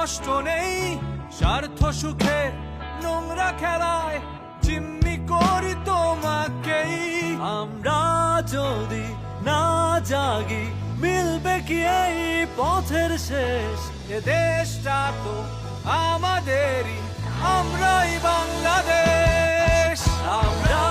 কষ্ট নেই, স্বার্থ সুখে নোংরা খেলায় জিম্মি করি তোমাকেই। আমরা যদি না জাগি মিলবে কি এই পথের শেষ? এ দেশটা তো আমাদেরই, আমরাই বাংলাদেশ। আমরা